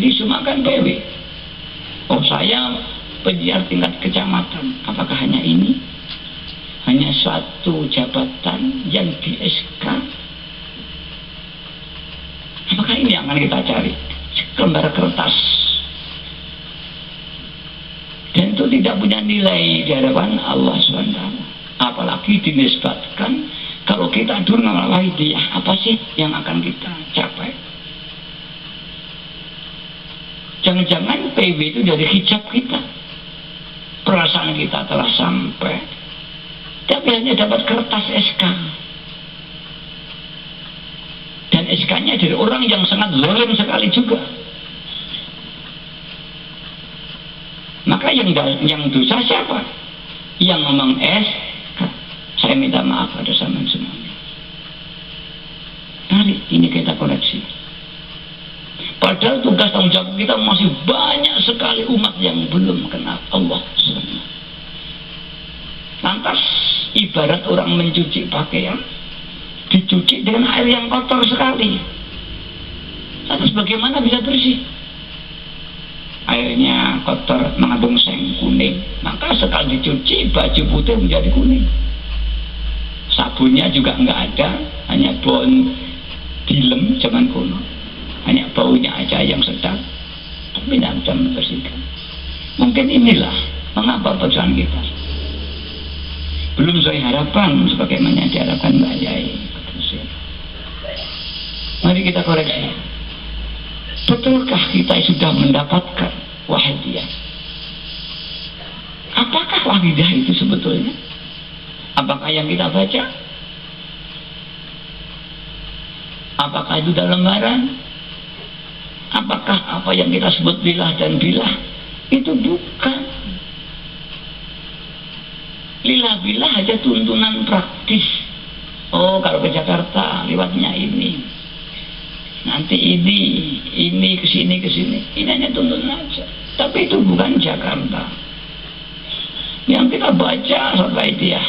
Jadi cuma kan PW. Oh, saya penyiar tingkat kecamatan. Apakah hanya ini? Hanya suatu jabatan yang di SK? Apakah ini yang akan kita cari? Selembar kertas. Dan itu tidak punya nilai di hadapan Allah SWT. Apalagi dinisbatkan kalau kita dulu ngamal dia, apa sih yang akan kita capai? Jangan-jangan PW itu dari hijab kita. Perasaan kita telah sampai, tapi hanya dapat kertas SK. Dan SK-nya dari orang yang sangat zalim sekali juga. Maka yang dosa siapa? Yang ngomong SK. Saya minta maaf pada zaman semuanya. Mari ini kita koreksi. Padahal tugas tanggung jawab kita masih banyak sekali umat yang belum kenal Allah. Lantas ibarat orang mencuci pakaian, dicuci dengan air yang kotor sekali. Lantas bagaimana bisa bersih? Airnya kotor, mengandung seng kuning. Maka sekali dicuci, baju putih menjadi kuning. Sabunnya juga nggak ada, hanya bon dilem zaman kuno. Hanya baunya aja yang sedap, tapi tidak bisa membersihkan. Mungkin inilah mengapa persoalan kita belum sesuai harapan sebagaimana diharapkan Mbak Yai. Mari kita koreksi. Betulkah kita sudah mendapatkan wahidiyah? Apakah wahidiyah itu sebetulnya? Apakah yang kita baca? Apakah itu dalam lembaran? Apakah apa yang kita sebut bilah dan bilah? Itu bukan. Lilah bilah aja tuntunan praktis. Oh, kalau ke Jakarta lewatnya ini. Nanti ini kesini. Ini hanya tuntunan aja. Tapi itu bukan Jakarta. Yang kita baca setelah itu ya,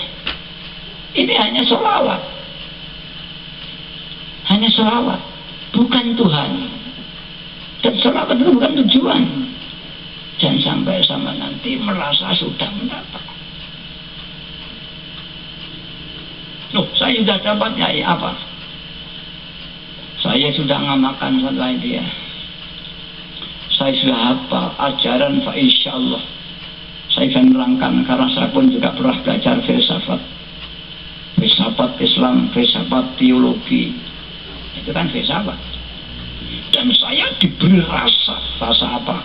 ini hanya sholawat. Hanya sholawat, bukan Tuhan. Dan sholawat itu bukan tujuan. Jangan sampai sama nanti merasa sudah mendapat. Loh, saya sudah dapat ya apa? Saya sudah ngamalkan setelah itu ya. Saya sudah hafal ajaran fa insyaallah. Saya akan nerangkan karena saya pun juga pernah belajar filsafat. Filsafat Islam, filsafat teologi. Itu kan filsafat. Dan saya diberi rasa apa?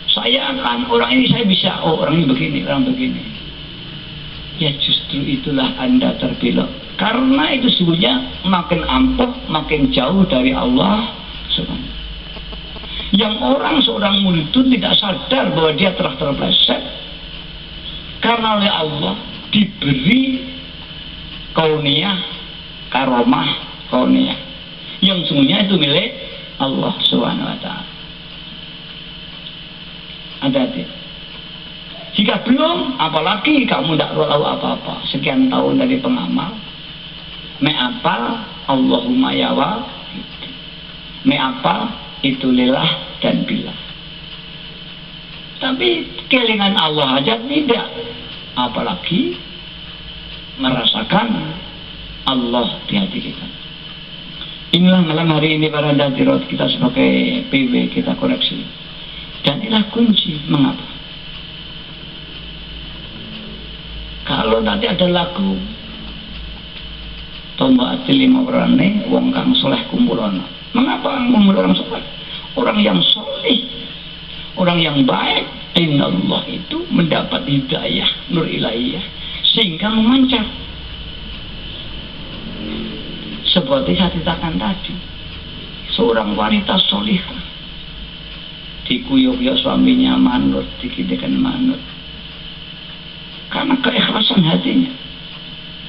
Saya akan orang ini saya bisa, oh orang ini begini, orang begini. Ya justru itulah Anda terbelok. Karena itu sesungguhnya makin ampuh, makin jauh dari Allah subhanahu. Yang orang seorang murid itu tidak sadar bahwa dia telah terpleset karena oleh Allah diberi kauniyah, karomah kauniyah yang sesungguhnya itu milik Allah subhanahu wa ta'ala. Hati-hati. Jika belum, apalagi kamu tidak tahu apa-apa, sekian tahun dari pengamal, me'apal Allahumma yawa, me'apal itu lillah dan billah. Tapi kelingan Allah aja tidak, apalagi merasakan Allah di hati kita. Inilah malam hari ini para hadirat kita sebagai PW kita koreksi. Dan inilah kunci mengapa. Kalau nanti ada lagu Tombak ati lima warane wong kang soleh kumpulan. Mengapa ngumpul orang soleh? Orang yang soleh, orang yang baik. Innallah itu mendapat hidayah nur ilahiyah sehingga memancar. Seperti saya ceritakan tadi, seorang wanita solihah dikuyuk-kuyuk suaminya manut, dikitikan manut karena keikhlasan hatinya,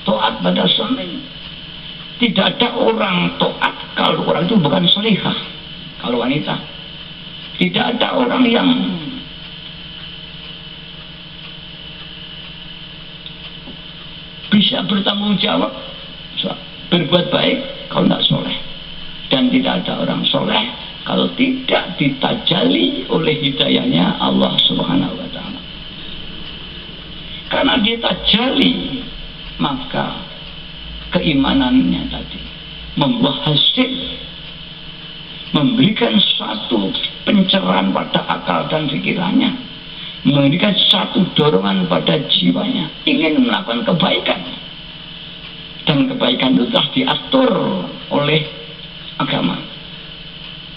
taat pada suaminya. Tidak ada orang taat kalau orang itu bukan solihah. Kalau wanita, tidak ada orang yang bisa bertanggung jawab berbuat baik kalau tidak soleh. Dan tidak ada orang soleh kalau tidak ditajali oleh hidayahnya Allah Subhanahu wa ta'ala. Karena dia tajali, maka keimanannya tadi membuat hasil, memberikan satu pencerahan pada akal dan pikirannya, memberikan satu dorongan pada jiwanya, ingin melakukan kebaikan. Dan kebaikan itu telah diatur oleh agama.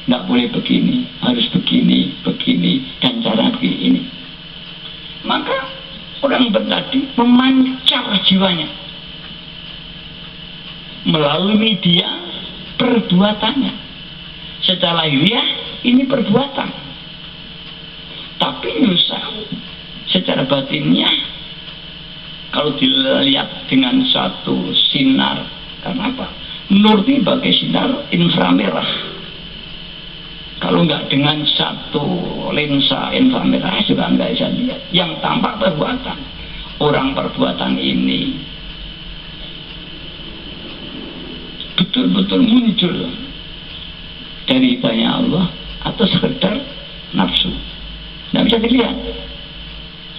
Tidak boleh begini, harus begini, begini, dan cara begini. Maka orang bertadi memancar jiwanya melalui media perbuatannya. Secara lahiriah ini perbuatan, tapi secara batinnya kalau dilihat dengan satu sinar, karena apa? Nur itu bagai sinar inframerah. Kalau nggak dengan satu lensa inframerah juga nggak bisa lihat. Yang tampak perbuatan. Orang perbuatan ini betul-betul muncul dari hidayah Allah atau sekedar nafsu. Nggak bisa dilihat.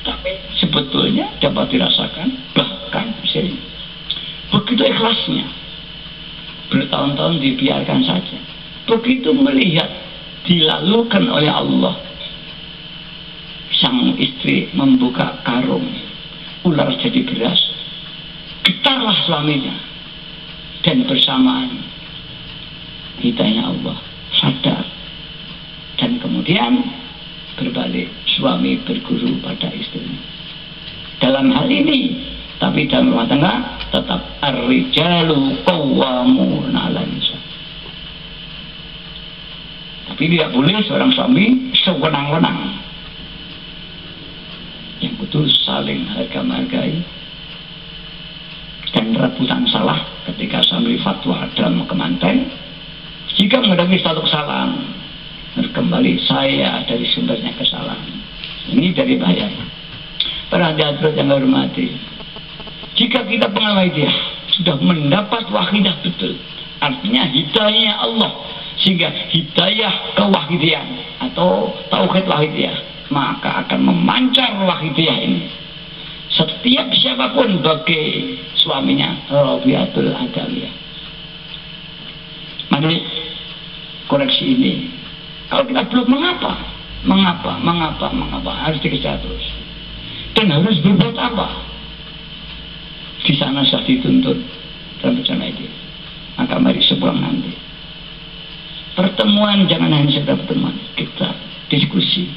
Tapi sebetulnya dapat dirasakan, bahkan sering. Begitu ikhlasnya, bertahun-tahun dibiarkan saja. Begitu melihat dilalukan oleh Allah, sang istri membuka karung, ular jadi beras, getarlah suaminya, dan bersamaan hidayah Allah sadar, dan kemudian berbalik, suami berguru pada istrinya. Dalam hal ini, tapi dalam rumah tangga tetap ar-rijalu qawwamuna 'alan nisa. Tapi tidak boleh seorang suami sewenang-wenang. Yang betul saling harga-hargai dan rebutan salah ketika suami fatwa dalam kemanten. Jika menghadapi satu kesalahan, kembali saya dari sumbernya kesalahan. Ini dari bahaya. Para hadirat yang hormati, jika kita mengalami dia sudah mendapat wahidah betul, artinya hidayahnya Allah, sehingga hidayah kewahidiyah atau tauhid wahidiyah, maka akan memancar wahidiyah ini. Setiap siapapun bagi suaminya Rabiatul Adawiyah. Mari koreksi ini. Kalau kita belum mengapa harus dikejar terus. Dan harus berbuat apa? Di sana sudah dituntut dalam rencana ini. Maka mari sepulang nanti. Pertemuan jangan hanya sekedar pertemuan, kita diskusi,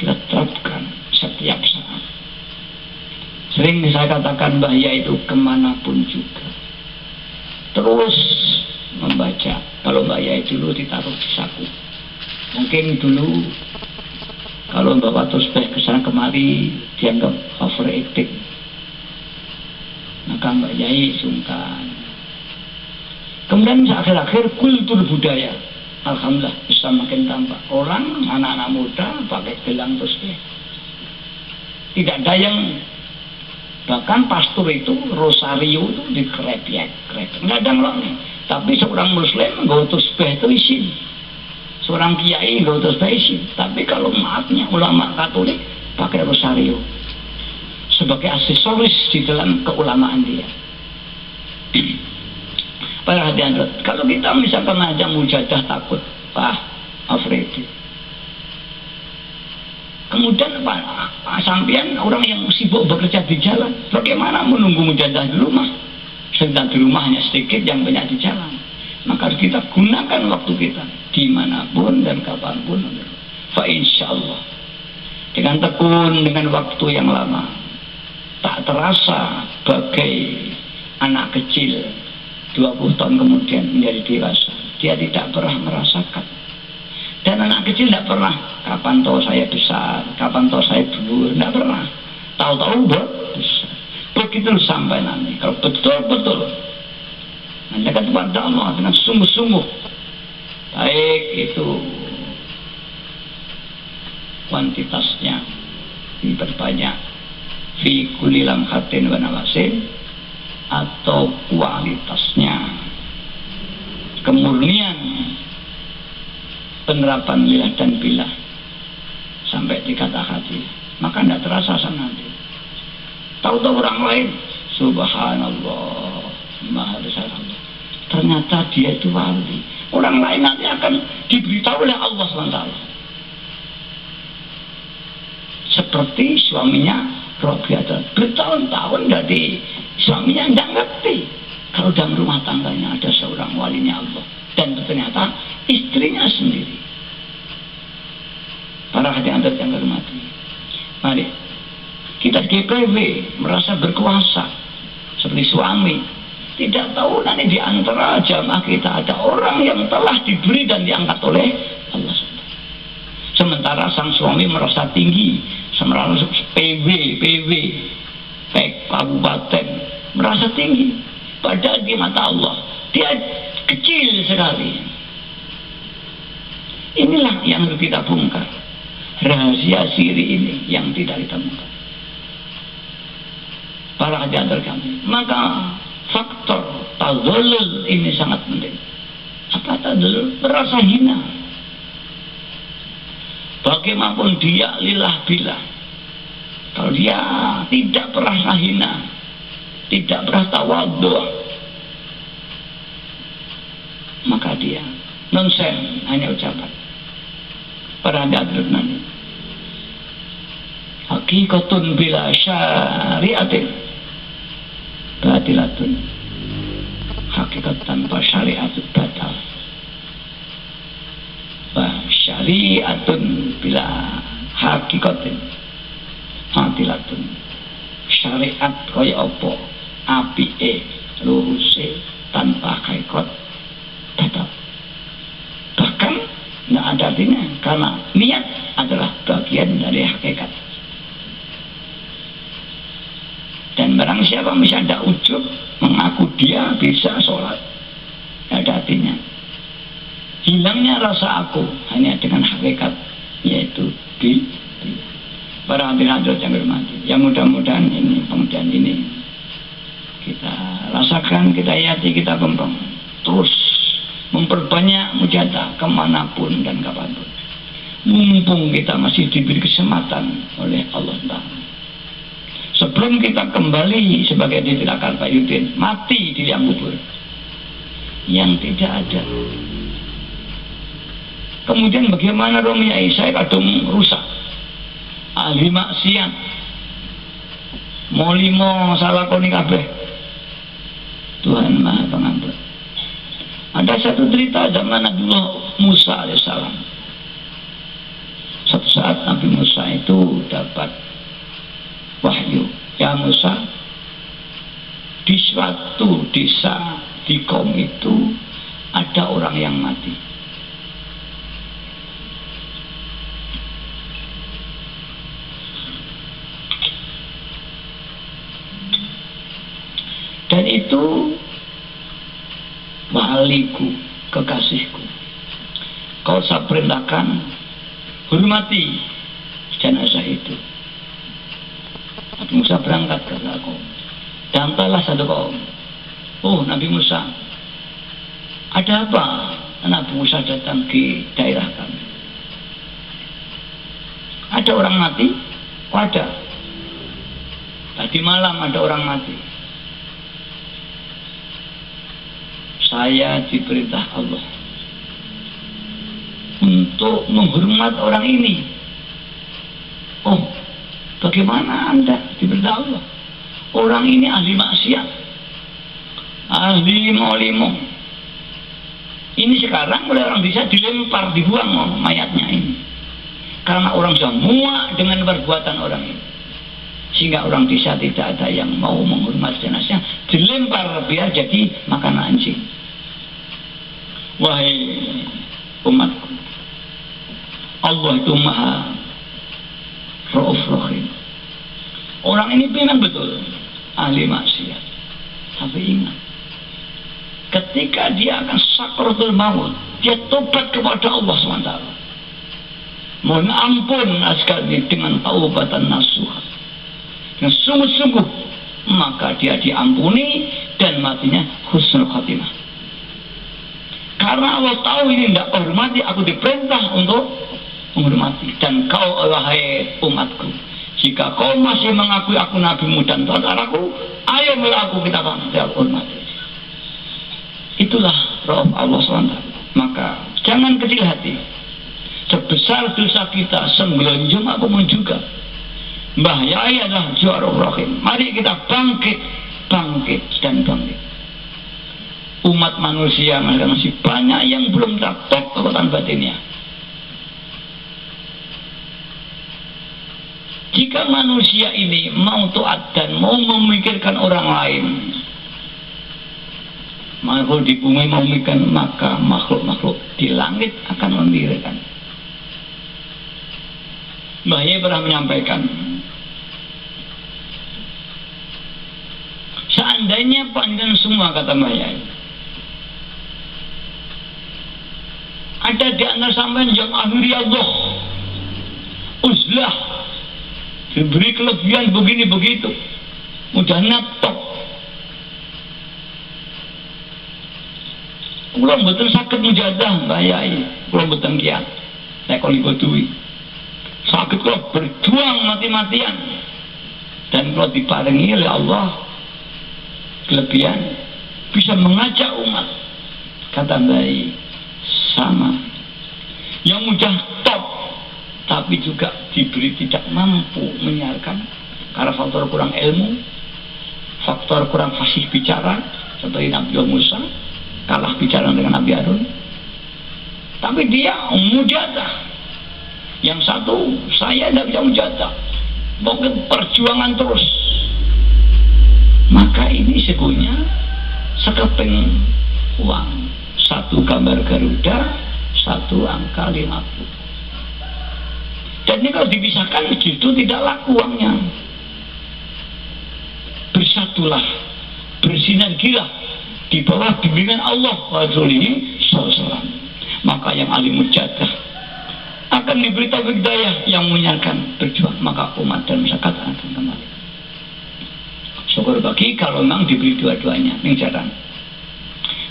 kita terapkan setiap saat. Sering saya katakan bahaya itu kemanapun juga. Terus membaca. Kalau bahaya itu dulu ditaruh di saku. Mungkin dulu kalau bawa tasbih kesana kemari dianggap overacting, maka Mbak Yai sungkan. Kemudian akhir-akhir kultur budaya, alhamdulillah bisa makin tambah. Orang anak-anak muda pakai gelang tasbih, tidak ada yang, bahkan pastor itu rosario itu dikrepek, nggak ada ngelongnya. Tapi seorang muslim nggak tasbih itu isi. Seorang kiai nggak usah spesies, tapi kalau maafnya ulama Katolik pakai rosario sebagai aksesoris di dalam keulamaan dia. Para hadirin, kalau kita misalkan aja mujadah takut, Pak Afridi. Kemudian Pak Sampian orang yang sibuk bekerja di jalan, bagaimana menunggu mujadah di rumah? Sedang di rumahnya sedikit, yang banyak di jalan. Maka kita gunakan waktu kita dimanapun dan kapanpun. Fa insyaallah dengan tekun, dengan waktu yang lama, tak terasa bagai anak kecil 20 tahun kemudian menjadi dewasa. Dia tidak pernah merasakan. Dan anak kecil tidak pernah kapan tahu saya besar, kapan tahu saya dulu, tidak pernah. Tahu-tahu besar. Begitu sampai nanti kalau betul-betul mendekat kepada Allah dengan sungguh-sungguh, baik itu kuantitasnya diperbanyak fi kulli lamhatin wa nawasin, atau kualitasnya, kemurnian penerapan lilah dan bilah sampai di kata hati, maka tidak terasa sama dia. Tahu-tahu orang lain, subhanallah, maha besar Allah, ternyata dia itu wali. Orang lain nanti akan diberitahu oleh Allah SWT. Seperti suaminya Robiadah, bertahun-tahun dari suaminya tidak ngerti kalau dalam rumah tangganya ada seorang walinya Allah, dan ternyata istrinya sendiri. Para hadirin yang hormati, mari kita GPW merasa berkuasa seperti suami, tidak tahu nanti di antara jamaah kita ada orang yang telah diberi dan diangkat oleh Allah. Sementara sang suami merasa tinggi, semerasa PW, kabupaten, merasa tinggi. Padahal di mata Allah dia kecil sekali. Inilah yang harus kita bongkar, rahasia siri ini yang tidak ditemukan para hadirin kami. Maka faktor tadzallul ini sangat penting. Apa tadzallul? Merasa hina. Bagaimanapun dia lillah billah, kalau dia tidak pernah hina, tidak pernah tawadhu, maka dia nonsen, hanya ucapan. Para hadirin nanti, hakikatun bila syariatin batilatun, hakikat tanpa syariat batal. Syariatun bila hakikatin batilatun, syariat kaya apa apike luruse tanpa hakikat batal. Bahkan tidak ada artinya, karena niat adalah bagian dari hakikat. Dan barang siapa misalnya tidak ujub mengaku dia bisa sholat, tidak ada artinya. Hilangnya rasa aku hanya dengan hakikat, yaitu bil. Para hadirin yang hormati, yang mudah-mudahan ini pengajian ini kita rasakan, kita hayati, kita kembang terus memperbanyak mujahadah kemanapun dan kapanpun, mumpung kita masih diberi kesempatan oleh Allah Ta'ala. Sebelum kita kembali sebagai diceritakan Pak Yudin, mati di liang kubur yang tidak ada. Kemudian bagaimana Romi Aisyah kadung rusak, ahli maksiat, mau limo salah koni kabeh. Tuhan Maha Pengampun. Ada satu cerita zaman Nabi Musa alaihissalam. Suatu saat Nabi Musa itu dapat wahyu, ya Musa, di suatu desa di kaum itu ada orang yang mati. Dan itu waliku, kekasihku. Kau saya perintahkan, hormati jenazah itu. Nabi Musa berangkat ke kaum. Dampailah satu kaum. Oh, Nabi Musa, ada apa? Nabi Musa datang ke daerah kami. Ada orang mati? Oh, ada. Tadi malam ada orang mati. Saya diperintah Allah untuk menghormat orang ini. Oh, bagaimana Anda diperintah Allah? Orang ini ahli maksiat, ahli limo-limo. Ini sekarang oleh orang bisa dilempar, dibuang mayatnya ini. Karena orang sudah muak dengan perbuatan orang ini. Sehingga orang desa tidak ada yang mau menghormati jenazahnya, dilempar biar jadi makanan anjing. Wahai umatku, Allah itu Maha Rauf Rahim. Orang ini memang betul ahli maksiat, tapi ingat, ketika dia akan sakratul maut, dia tobat kepada Allah SWT. Mohon ampun sekali dengan taubatan nasuha, yang sungguh-sungguh, maka dia diampuni dan matinya husnul khatimah. Karena Allah tahu ini tidak kau hormati, aku diperintah untuk menghormati. Dan kau, wahai umatku, jika kau masih mengakui aku nabimu dan saudaraku, ayo melaku kita hormati. Itulah roh Allah SWT. Maka jangan kecil hati. Sebesar dosa kita, semgelonjong apapun juga, Mbah Yai adalah Juarur Rahim. Mari kita bangkit dan bangkit. Umat manusia masih banyak yang belum dapat kekuatan batinnya. Jika manusia ini mau taat dan mau memikirkan orang lain, makhluk di bumi mau memikirkan, maka makhluk-makhluk di langit akan memikirkan. Mbah Yai pernah menyampaikan, seandainya panjenengan semua, kata Mbah Yai, ada di antara sampean yang akhiri Allah uzlah, diberi kelebihan begini begitu, mudah natok, kula mboten saged mujadah Mbah Yai, kula mboten kiat, saya kalau dibodohi sakit, kula berjuang mati-matian, dan kula diparingi oleh Allah kelebihan bisa mengajak umat. Kata Mbah Yai, sama yang mudah top tapi juga diberi tidak mampu menyiarkan karena faktor kurang ilmu, faktor kurang fasih bicara, seperti Nabi Musa kalah bicara dengan Nabi Harun. Tapi dia mujadah. Yang satu, saya tidak bisa mujadah, pokoknya perjuangan terus. Maka ini sebenarnya sekeping uang, satu gambar Garuda, satu angka 50. Dan ini kalau dipisahkan justru tidak laku uangnya. Bersatulah, bersinergilah di bawah bimbingan Allah wa Rasulihi SAW. Maka yang alim mujadah akan diberi taufik hidayah, yang menyiarkan berjuang, maka umat dan masyarakat akan kembali. Syukur bagi kalau memang diberi dua-duanya. Ini jarang.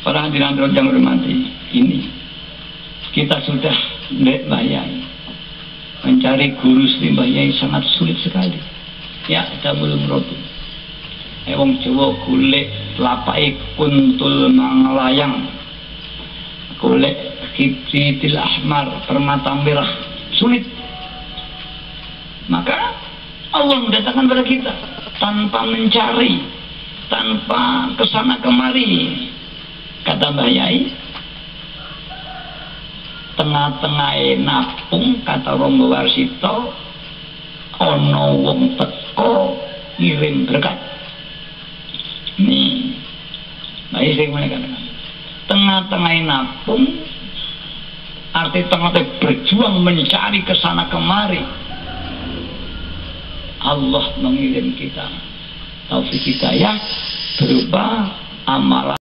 Para hadirin yang hormati, ini kita sudah melihat Mbah Yai. Mencari guru seperti Mbah Yai sangat sulit sekali. Ya, ada belum rotu. Wong Jawa golek lapai kuntul manglayang, golek kibritil ahmar, permata merah, sulit. Maka Allah mendatangkan pada kita tanpa mencari, tanpa kesana kemari. Kata Mbah Yai, tengah-tengah napung, kata Romo Warsito, ono wong teko ngirim berkat. Nih, Mbah Yai sering mengatakan, tengah-tengah napung, arti tengah-tengah berjuang mencari kesana kemari. Allah mengirim kita taufik hidayah berupa amalan